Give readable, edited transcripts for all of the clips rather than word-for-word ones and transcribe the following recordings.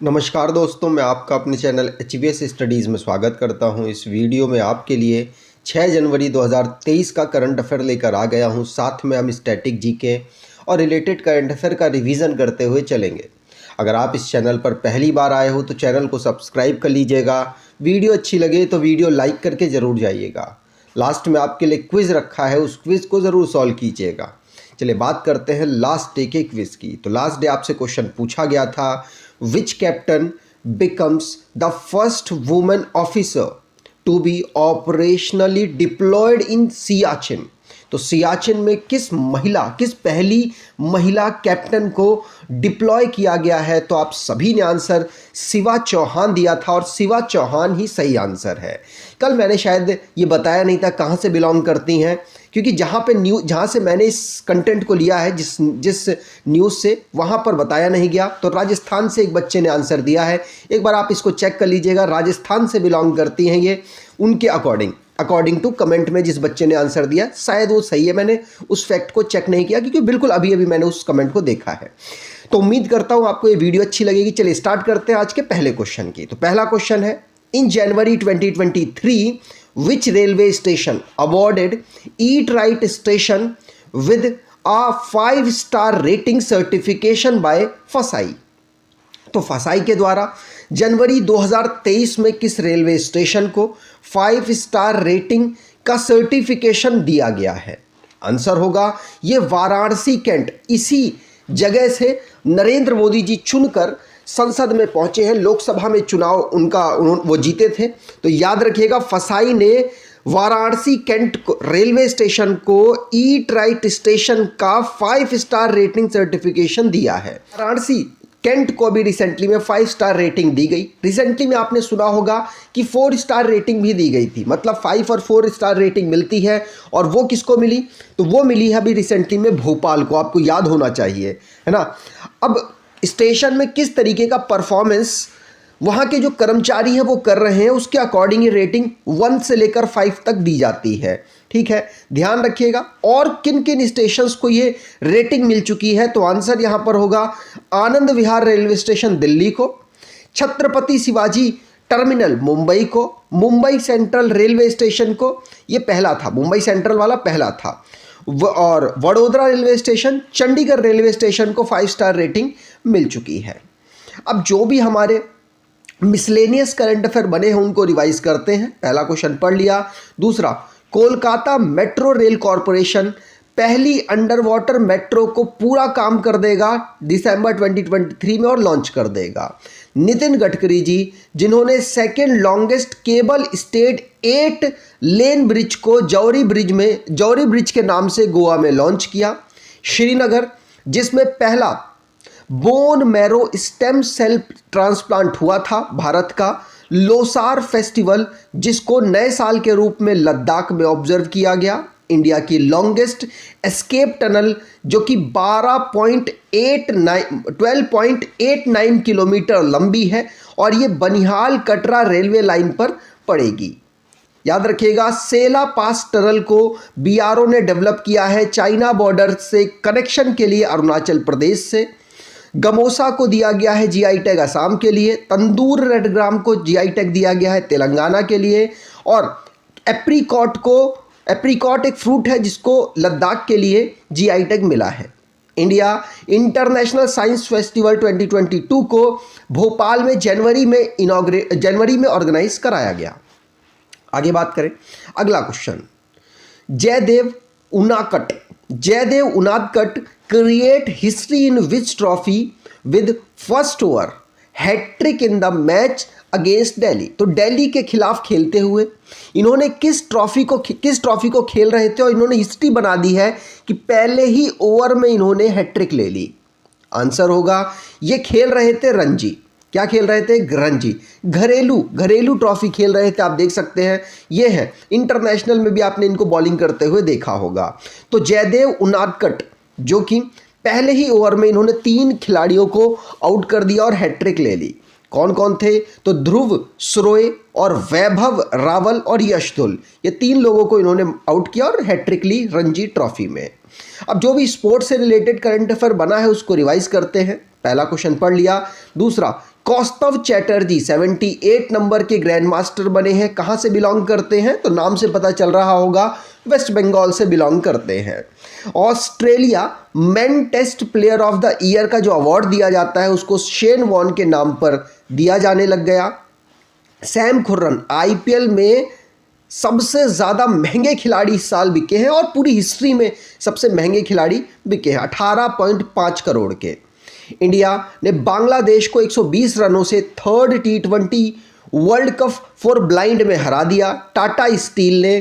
नमस्कार दोस्तों, मैं आपका अपने चैनल HVS स्टडीज़ में स्वागत करता हूं। इस वीडियो में आपके लिए 6 जनवरी 2023 का करंट अफेयर लेकर आ गया हूं। साथ में हम स्टैटिक जीके और रिलेटेड करंट अफेयर का रिवीजन करते हुए चलेंगे। अगर आप इस चैनल पर पहली बार आए हो तो चैनल को सब्सक्राइब कर लीजिएगा। वीडियो अच्छी लगे तो वीडियो लाइक करके ज़रूर जाइएगा। लास्ट में आपके लिए क्विज़ रखा है, उस क्विज़ को ज़रूर सॉल्व कीजिएगा। चलिए बात करते हैं लास्ट डे के क्विज़ की। तो लास्ट डे आपसे क्वेश्चन पूछा गया था, which captain becomes the first woman officer to be operationally deployed in Siachen। तो सियाचिन में किस पहली महिला कैप्टन को डिप्लॉय किया गया है? तो आप सभी ने आंसर शिवा चौहान दिया था और शिवा चौहान ही सही आंसर है। कल मैंने शायद ये बताया नहीं था कहाँ से बिलोंग करती हैं, क्योंकि जहाँ से मैंने इस कंटेंट को लिया है, जिस न्यूज़ से, वहाँ पर बताया नहीं गया। तो राजस्थान से एक बच्चे ने आंसर दिया है, एक बार आप इसको चेक कर लीजिएगा। राजस्थान से बिलोंग करती हैं ये, उनके अकॉर्डिंग टू कमेंट में जिस बच्चे ने आंसर दिया शायद वो सही है। मैंने उस फैक्ट को चेक नहीं किया क्योंकि बिल्कुल अभी मैंने उस कमेंट को देखा है। तो उम्मीद करता हूँ आपको ये वीडियो अच्छी लगेगी। चलिए स्टार्ट करते हैं आज के पहले क्वेश्चन की। तो पहला क्वेश्चन है, इन जनवरी 2023 which railway station awarded Eat Right Station with a 5-star rating certification by FSI। तो फसाई के द्वारा जनवरी 2023 में किस रेलवे स्टेशन को 5 स्टार रेटिंग का सर्टिफिकेशन दिया गया है? आंसर होगा ये वाराणसी कैंट। इसी जगह से नरेंद्र मोदी जी चुनकर संसद में पहुंचे हैं। लोकसभा में चुनाव वो जीते थे। तो याद रखिएगा, फसाई ने वाराणसी कैंट रेलवे स्टेशन को ईट राइट स्टेशन का 5 स्टार रेटिंग सर्टिफिकेशन दिया है। वाराणसी कैंट को भी रिसेंटली में 5 स्टार रेटिंग दी गई। रिसेंटली में आपने सुना होगा कि 4 स्टार रेटिंग भी दी गई थी, मतलब 5 और 4 स्टार रेटिंग मिलती है। और वो किसको मिली? तो वो मिली है अभी रिसेंटली में भोपाल को। आपको याद होना चाहिए, है ना। अब स्टेशन में किस तरीके का परफॉर्मेंस वहाँ के जो कर्मचारी हैं वो कर रहे हैं, उसके अकॉर्डिंग ये रेटिंग 1 से लेकर 5 तक दी जाती है। ठीक है, ध्यान रखिएगा। और किन किन स्टेशंस को ये रेटिंग मिल चुकी है? तो आंसर यहाँ पर होगा आनंद विहार रेलवे स्टेशन दिल्ली को, छत्रपति शिवाजी टर्मिनल मुंबई को, मुंबई सेंट्रल रेलवे स्टेशन को, ये पहला था, मुंबई सेंट्रल वाला पहला था, और Vadodara railway station, Chandigarh railway station को 5 स्टार रेटिंग मिल चुकी है। अब जो भी हमारे मिसलेनियस करंट अफेयर बने हैं उनको रिवाइज करते हैं। पहला क्वेश्चन पढ़ लिया। दूसरा, कोलकाता मेट्रो रेल कॉरपोरेशन पहली अंडर वाटर मेट्रो को पूरा काम कर देगा दिसंबर 2023 में और लॉन्च कर देगा। नितिन गडकरी जी, जिन्होंने second longest cable stayed 8 lane bridge को जौहरी ब्रिज के नाम से गोवा में लॉन्च किया। श्रीनगर, जिसमें पहला bone marrow stem cell transplant हुआ था भारत का। लोसार फेस्टिवल, जिसको नए साल के रूप में लद्दाख में ऑब्जर्व किया गया। इंडिया की लॉन्गेस्ट एस्केप टनल, जो कि 12.89 किलोमीटर लंबी है और ये बनिहाल कटरा रेलवे लाइन पर पड़ेगी। याद रखिएगा, सेला पास टनल को बीआरओ ने डेवलप किया है चाइना बॉर्डर से कनेक्शन के लिए अरुणाचल प्रदेश से। गमोसा को दिया गया है जीआई टैग असम के लिए। तंदूर रेड ग्राम को जीआई टैग दिया गया है तेलंगाना के लिए। और एप्रिकॉट एक फ्रूट है जिसको लद्दाख के लिए जीआई टैग मिला है। इंडिया इंटरनेशनल साइंस फेस्टिवल 2022 को भोपाल में जनवरी में ऑर्गेनाइज कराया गया। आगे बात करें, अगला question, Jaydev Unadkat create history in which trophy with first over hattrick in the match against Delhi. तो दिल्ली के खिलाफ खेलते हुए इन्होंने किस ट्रॉफी को खेल रहे थे और इन्होंने हिस्ट्री बना दी है कि पहले ही ओवर में इन्होंने हैट्रिक ले ली। आंसर होगा ये खेल रहे थे रणजी। क्या खेल रहे थे? रणजी, घरेलू ट्रॉफी खेल रहे थे। आप देख सकते हैं ये है, इंटरनेशनल में भी आपने इनको बॉलिंग करते हुए देखा होगा। तो जयदेव उनादकट, जो कि पहले ही ओवर में इन्होंने 3 खिलाड़ियों को आउट कर दिया और हैट्रिक ले ली। कौन कौन थे? तो ध्रुव सुरोए और वैभव रावल और यशदुल, ये 3 लोगों को इन्होंने आउट किया और हैट्रिक ली रणजी ट्रॉफी में। अब जो भी स्पोर्ट्स से रिलेटेड करंट अफेयर बना है उसको रिवाइज करते हैं। पहला क्वेश्चन पढ़ लिया। दूसरा, कौस्तव चैटर्जी 78 नंबर के ग्रैंड मास्टर बने हैं। कहाँ से बिलोंग करते हैं? तो नाम से पता चल रहा होगा, वेस्ट बंगाल से बिलोंग करते हैं। Australia men test player of the year का जो अवार्ड दिया जाता है उसको शेन वॉर्न के नाम पर दिया जाने लग गया। सैम कुर्रन आईपीएल में सबसे ज़्यादा महंगे खिलाड़ी इस साल बिके हैं और पूरी हिस्ट्री में सबसे महंगे खिलाड़ी बिके हैं 18.5 करोड़ के। इंडिया ने बांग्लादेश को 120 रनों से third T20 world cup for blind में हरा दिया। टाटा स्टील ने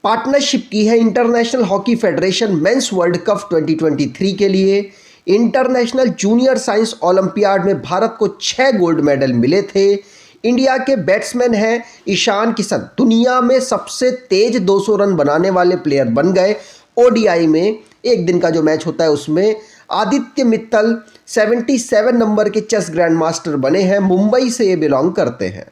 पार्टनरशिप की है international hockey federation mains world cup 2023 के लिए। इंटरनेशनल जूनियर साइंस ओलंपियाड में भारत को 6 गोल्ड मेडल मिले थे। इंडिया के बैट्समैन हैं ईशान किशन, दुनिया में सबसे तेज 200 रन बनाने वाले प्लेयर बन गए। ओडीआई में एक दिन का जो मैच होता है उसमें आदित्य मित्तल 77 नंबर के चेस ग्रैंड मास्टर बने हैं, मुंबई से ये बिलोंग करते हैं।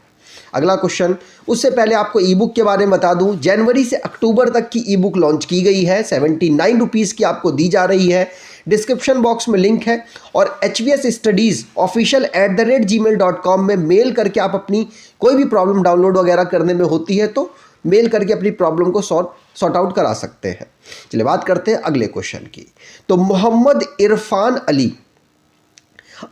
अगला क्वेश्चन, उससे पहले आपको ई बुक के बारे में बता दूं, जनवरी से अक्टूबर तक की ई बुक लॉन्च की गई है, 79 रुपीज़ की आपको दी जा रही है। डिस्क्रिप्शन बॉक्स में लिंक है और HVS स्टडीज़ official@gmail.com में मेल करके आप अपनी कोई भी प्रॉब्लम डाउनलोड वगैरह करने में होती है तो मेल करके अपनी प्रॉब्लम को सॉर्ट आउट करा सकते हैं। चलिए बात करते हैं अगले क्वेश्चन की। तो Mohammed Irfan Ali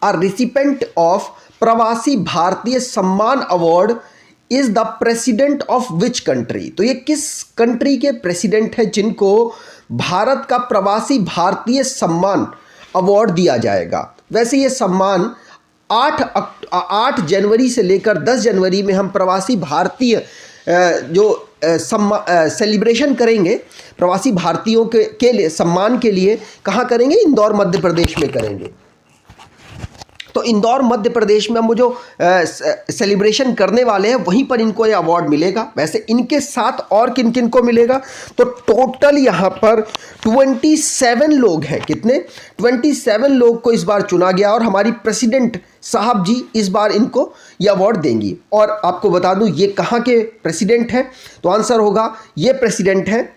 are recipient of Pravasi Bharatiya Samman award is the president of which country? तो ये किस कंट्री के प्रेसिडेंट है जिनको भारत का प्रवासी भारतीय सम्मान अवार्ड दिया जाएगा? वैसे ये सम्मान 8 जनवरी से लेकर 10 जनवरी में हम प्रवासी भारतीय जो सेलिब्रेशन करेंगे प्रवासी भारतीयों के लिए सम्मान के लिए कहाँ करेंगे? इंदौर मध्य प्रदेश में करेंगे। तो इंदौर मध्य प्रदेश में हम वो जो सेलिब्रेशन करने वाले हैं वहीं पर इनको ये अवार्ड मिलेगा। वैसे इनके साथ और किन किन को मिलेगा? तो टोटल यहाँ पर 27 लोग हैं। कितने? 27 लोग को इस बार चुना गया और हमारी प्रेसिडेंट साहब जी इस बार इनको ये अवार्ड देंगी। और आपको बता दूं ये कहाँ के प्रेसिडेंट हैं? तो आंसर होगा ये प्रेसिडेंट हैं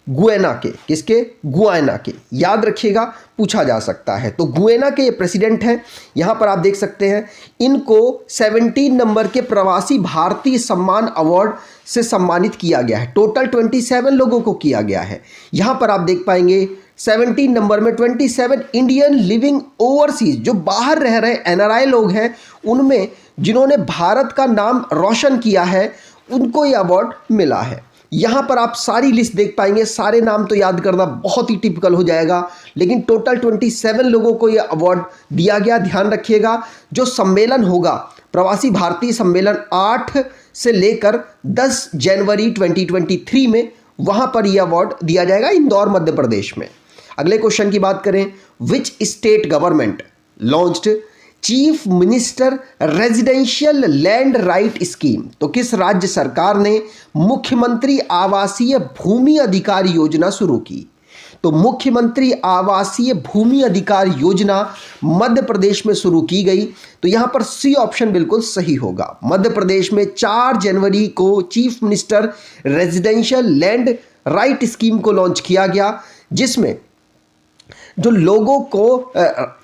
गुयाना के। किसके? गुयाना के। याद रखिएगा, पूछा जा सकता है। तो गुयाना के ये प्रेसिडेंट हैं। यहाँ पर आप देख सकते हैं इनको 17 नंबर के प्रवासी भारतीय सम्मान अवार्ड से सम्मानित किया गया है। टोटल 27 लोगों को किया गया है। यहाँ पर आप देख पाएंगे 17 नंबर में 27 इंडियन लिविंग ओवरसीज, जो बाहर रह रहे NRI लोग हैं, उनमें जिन्होंने भारत का नाम रोशन किया है उनको ये अवार्ड मिला है। यहाँ पर आप सारी लिस्ट देख पाएंगे। सारे नाम तो याद करना बहुत ही टिपिकल हो जाएगा, लेकिन टोटल 27 लोगों को यह अवार्ड दिया गया। ध्यान रखिएगा, जो सम्मेलन होगा प्रवासी भारतीय सम्मेलन 8 से लेकर 10 जनवरी 2023 में, वहाँ पर यह अवार्ड दिया जाएगा इंदौर मध्य प्रदेश में। अगले क्वेश्चन की बात करें, which state government launched chief minister residential land right scheme? तो किस राज्य सरकार ने मुख्यमंत्री आवासीय भूमि अधिकार योजना शुरू की? तो मुख्यमंत्री आवासीय भूमि अधिकार योजना मध्य प्रदेश में शुरू की गई। तो यहाँ पर सी ऑप्शन बिल्कुल सही होगा। मध्य प्रदेश में 4 जनवरी को chief minister residential land right scheme को लॉन्च किया गया, जिसमें जो लोगों को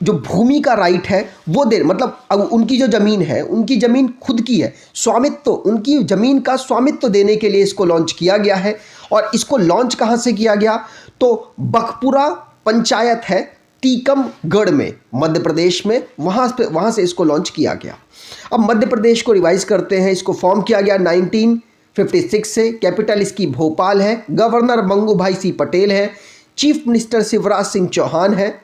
जो भूमि का राइट है वो दे, मतलब अब उनकी जो ज़मीन है उनकी ज़मीन खुद की है, स्वामित्व, उनकी ज़मीन का स्वामित्व देने के लिए इसको लॉन्च किया गया है। और इसको लॉन्च कहाँ से किया गया? तो बखपुरा पंचायत है टीकमगढ़ में, मध्य प्रदेश में, वहाँ से इसको लॉन्च किया गया। अब मध्य प्रदेश को रिवाइज करते हैं। इसको फॉर्म किया गया 1956 से। कैपिटल इसकी भोपाल है। गवर्नर मंगूभाई सी पटेल है। चीफ मिनिस्टर शिवराज सिंह चौहान है।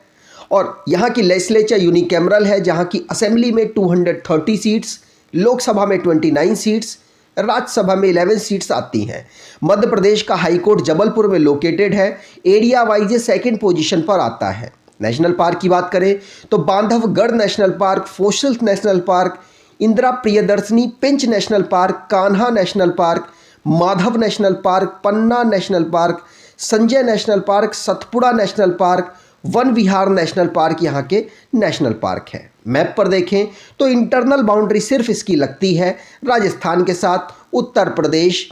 और यहाँ की लेजिस्लेचर यूनिकैमरल है, जहाँ की असेंबली में 230 सीट्स, लोकसभा में 29 सीट्स, राज्यसभा में 11 सीट्स आती हैं। मध्य प्रदेश का हाईकोर्ट जबलपुर में लोकेटेड है। एरिया वाइज ये 2nd पोजीशन पर आता है। नेशनल पार्क की बात करें तो Bandhavgarh National Park, fossils National Park, Indira Priyadarshini Pench National Park, Kanha National Park, Madhav National Park, Panna National Park, Sanjay National Park, Satpura National Park, Van Vihar National Park यहाँ के नेशनल पार्क है। मैप पर देखें तो इंटरनल बाउंड्री सिर्फ इसकी लगती है राजस्थान के साथ, उत्तर प्रदेश,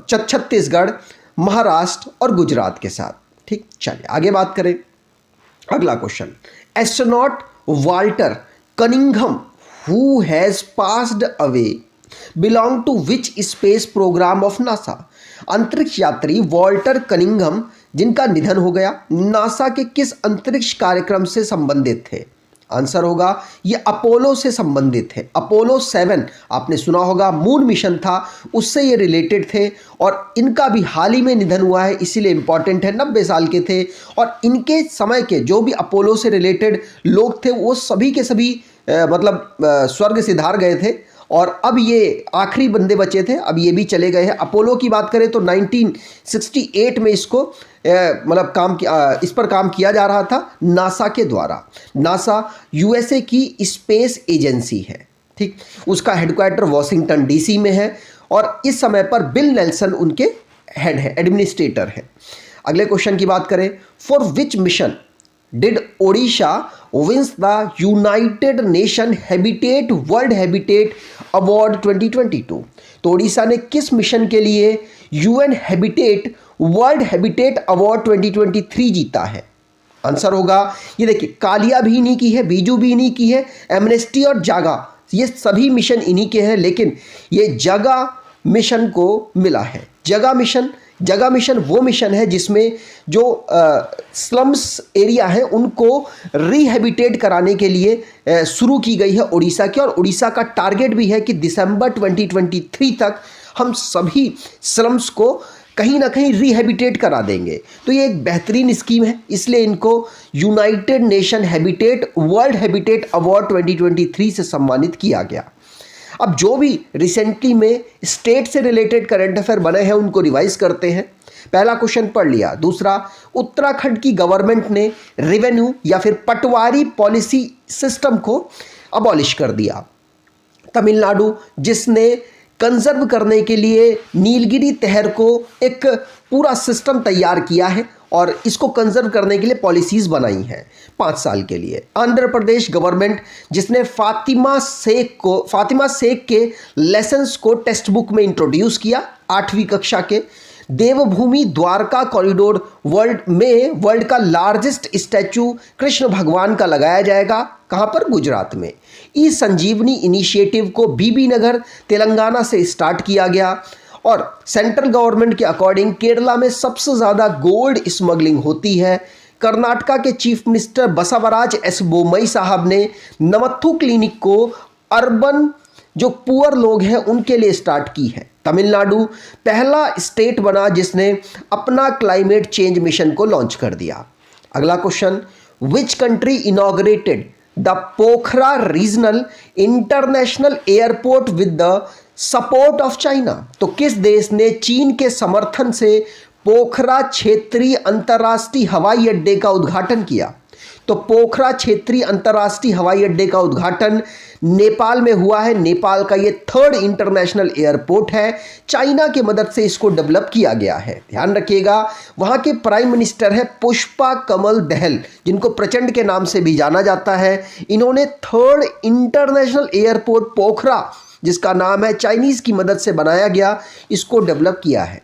छत्तीसगढ़, महाराष्ट्र और गुजरात के साथ। ठीक, चलिए आगे बात करें। अगला question, astronaut Walter Cunningham who has passed away belong to which space program of NASA. अंतरिक्ष यात्री वॉल्टर कनिंघम जिनका निधन हो गया, नासा के किस अंतरिक्ष कार्यक्रम से संबंधित थे? आंसर होगा ये अपोलो से संबंधित है। अपोलो 7 आपने सुना होगा, मून मिशन था, उससे ये रिलेटेड थे और इनका भी हाल ही में निधन हुआ है, इसीलिए इंपॉर्टेंट है। 90 साल के थे और इनके समय के जो भी अपोलो से रिलेटेड लोग थे वो सभी के सभी स्वर्ग सिधार गए थे और अब ये आखिरी बंदे बचे थे, अब ये भी चले गए हैं। अपोलो की बात करें तो 1968 में इसको इस पर काम किया जा रहा था नासा के द्वारा। नासा यूएसए की स्पेस एजेंसी है, ठीक। उसका हेडक्वार्टर वॉशिंगटन डीसी में है और इस समय पर बिल नेल्सन उनके हेड है, एडमिनिस्ट्रेटर है। अगले क्वेश्चन की बात करें, for which mission did Odisha wins the United Nation habitat world habitat award 2022? तो ओडिशा ने किस मिशन के लिए UN habitat world habitat award 2023 जीता है? आंसर होगा ये देखिए, कालिया भी इन्हीं की है, बीजू भी इन्हीं की है, एमनेस्टी और जागा, ये सभी मिशन इन्हीं के हैं, लेकिन ये जगा मिशन को मिला है। जगा मिशन वो मिशन है जिसमें जो स्लम्स एरिया है उनको रिहैबिटेट कराने के लिए शुरू की गई है उड़ीसा की, और उड़ीसा का टारगेट भी है कि दिसंबर 2023 तक हम सभी स्लम्स को कहीं ना कहीं रिहैबिटेट करा देंगे। तो ये एक बेहतरीन स्कीम है, इसलिए इनको United Nation habitat world habitat award 2023 से सम्मानित किया गया। अब जो भी रिसेंटली में स्टेट से रिलेटेड करंट अफेयर बने हैं उनको रिवाइज करते हैं। पहला क्वेश्चन पढ़ लिया। दूसरा, उत्तराखंड की गवर्नमेंट ने रेवेन्यू या फिर पटवारी पॉलिसी सिस्टम को अबॉलिश कर दिया। तमिलनाडु जिसने कंजर्व करने के लिए नीलगिरी तहर को एक पूरा सिस्टम तैयार किया है और इसको कंजर्व करने के लिए पॉलिसीज़ बनाई हैं 5 साल के लिए। आंध्र प्रदेश गवर्नमेंट जिसने फातिमा शेख के लेसन्स को टेक्स्ट बुक में इंट्रोड्यूस किया 8वीं कक्षा के। देवभूमि द्वारका कॉरिडोर वर्ल्ड का लार्जेस्ट स्टैचू कृष्ण भगवान का लगाया जाएगा, कहाँ पर? गुजरात में। ई संजीवनी इनिशिएटिव को बीबी नगर तेलंगाना से स्टार्ट किया गया और सेंट्रल गवर्नमेंट के अकॉर्डिंग केरला में सबसे ज़्यादा गोल्ड स्मगलिंग होती है। कर्नाटका के chief minister Basavaraj S Bommai साहब ने नमत्थु क्लिनिक को अर्बन जो पुअर लोग हैं उनके लिए स्टार्ट की है। तमिलनाडु पहला स्टेट बना जिसने अपना क्लाइमेट चेंज मिशन को लॉन्च कर दिया। अगला question, which country inaugurated the Pokhara regional international airport with the support of China? तो किस देश ने चीन के समर्थन से पोखरा क्षेत्रीय अंतर्राष्ट्रीय हवाई अड्डे का उद्घाटन किया? तो पोखरा क्षेत्रीय अंतर्राष्ट्रीय हवाई अड्डे का उद्घाटन नेपाल में हुआ है। नेपाल का ये 3rd इंटरनेशनल एयरपोर्ट है, चाइना की मदद से इसको डेवलप किया गया है। ध्यान रखिएगा, वहाँ के प्राइम मिनिस्टर है पुष्पा कमल दहल, जिनको प्रचंड के नाम से भी जाना जाता है। इन्होंने 3rd इंटरनेशनल एयरपोर्ट पोखरा, जिसका नाम है चाइनीज़ की मदद से बनाया गया, इसको डेवलप किया है,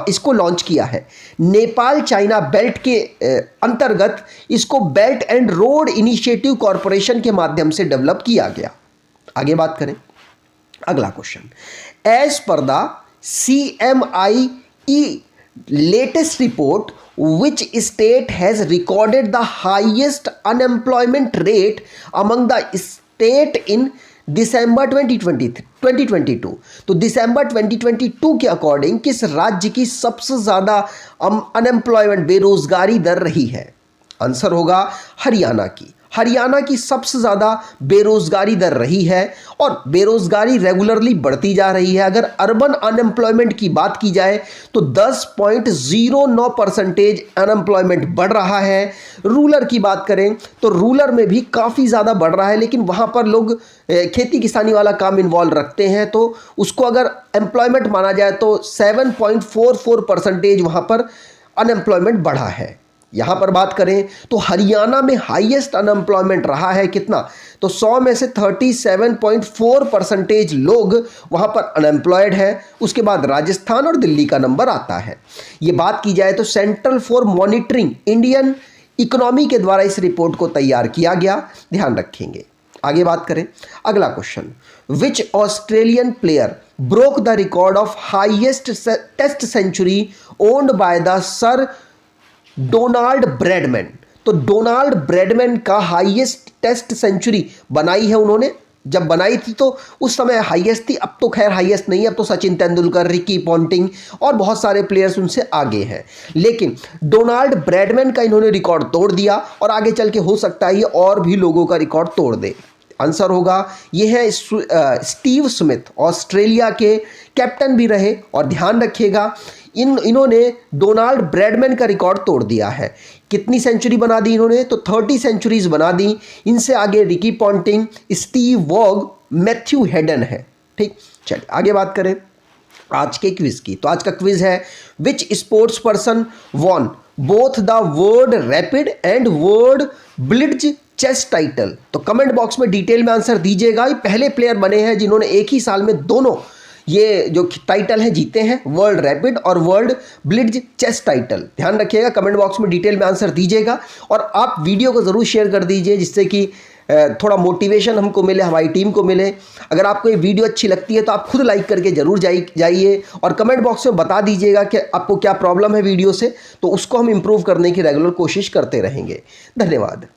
इसको लॉन्च किया है। नेपाल चाइना बेल्ट के अंतर्गत इसको belt and road initiative corporation के माध्यम से डेवलप किया गया। आगे बात करें, अगला question, as per the CMIE latest report which state has recorded the highest unemployment rate among the state in दिसंबर 2022? तो दिसंबर 2022 के अकॉर्डिंग किस राज्य की सबसे ज़्यादा अनएम्प्लॉयमेंट बेरोजगारी दर रही है? आंसर होगा हरियाणा की। हरियाणा की सबसे ज़्यादा बेरोजगारी दर रही है और बेरोजगारी रेगुलरली बढ़ती जा रही है। अगर अर्बन अनएम्प्लॉयमेंट की बात की जाए तो 10.09% अनएम्प्लॉयमेंट बढ़ रहा है। रूरल की बात करें तो रूरल में भी काफ़ी ज़्यादा बढ़ रहा है, लेकिन वहाँ पर लोग खेती किसानी वाला काम इन्वॉल्व रखते हैं, तो उसको अगर एम्प्लॉयमेंट माना जाए तो 7.44% वहाँ पर अनएम्प्लॉयमेंट बढ़ा है। यहाँ पर बात करें तो हरियाणा में हाईएस्ट अनएम्प्लॉयमेंट रहा है कितना? तो 100 में से 37.4% लोग वहाँ पर अनएम्प्लॉयड है। उसके बाद राजस्थान और दिल्ली का नंबर आता है। ये बात की जाए तो central for monitoring Indian economy के द्वारा इस रिपोर्ट को तैयार किया गया, ध्यान रखेंगे। आगे बात करें, अगला question, which Australian player broke the record of highest test century owned by the sir Donald Bradman. तो डोनाल्ड ब्रैडमैन का हाईएस्ट टेस्ट सेंचुरी बनाई है उन्होंने, जब बनाई थी तो उस समय हाईएस्ट थी, अब तो खैर हाईएस्ट नहीं है, अब तो सचिन तेंदुलकर, रिकी पॉन्टिंग और बहुत सारे प्लेयर्स उनसे आगे हैं, लेकिन डोनाल्ड ब्रैडमैन का इन्होंने रिकॉर्ड तोड़ दिया और आगे चल के हो सकता है ये और भी लोगों का रिकॉर्ड तोड़ दे। आंसर होगा ये है स्टीव स्मिथ, ऑस्ट्रेलिया के कैप्टन भी रहे, और ध्यान रखिएगा इन्होंने डोनाल्ड ब्रैडमैन का रिकॉर्ड तोड़ दिया है। कितनी सेंचुरी बना दी इन्होंने, तो 30 सेंचुरीज बना दी। इनसे आगे Ricky Ponting, Steve Waugh, Matthew Hayden है। ठीक, चलिए आगे बात करें आज के क्विज की। तो आज का क्विज है, which sports person won both the world rapid and world blitz chess title. तो कमेंट बॉक्स में डिटेल में आंसर दीजिएगा। ये पहले प्लेयर बने हैं जिन्होंने एक ही साल में दोनों ये जो टाइटल हैं जीते हैं, वर्ल्ड रैपिड और वर्ल्ड ब्लिट्ज चेस टाइटल। ध्यान रखिएगा, कमेंट बॉक्स में डिटेल में आंसर दीजिएगा और आप वीडियो को ज़रूर शेयर कर दीजिए, जिससे कि थोड़ा मोटिवेशन हमको मिले, हमारी टीम को मिले। अगर आपको ये वीडियो अच्छी लगती है तो आप खुद लाइक करके ज़रूर जाइए और कमेंट बॉक्स में बता दीजिएगा कि आपको क्या प्रॉब्लम है वीडियो से, तो उसको हम इम्प्रूव करने की रेगुलर कोशिश करते रहेंगे। धन्यवाद।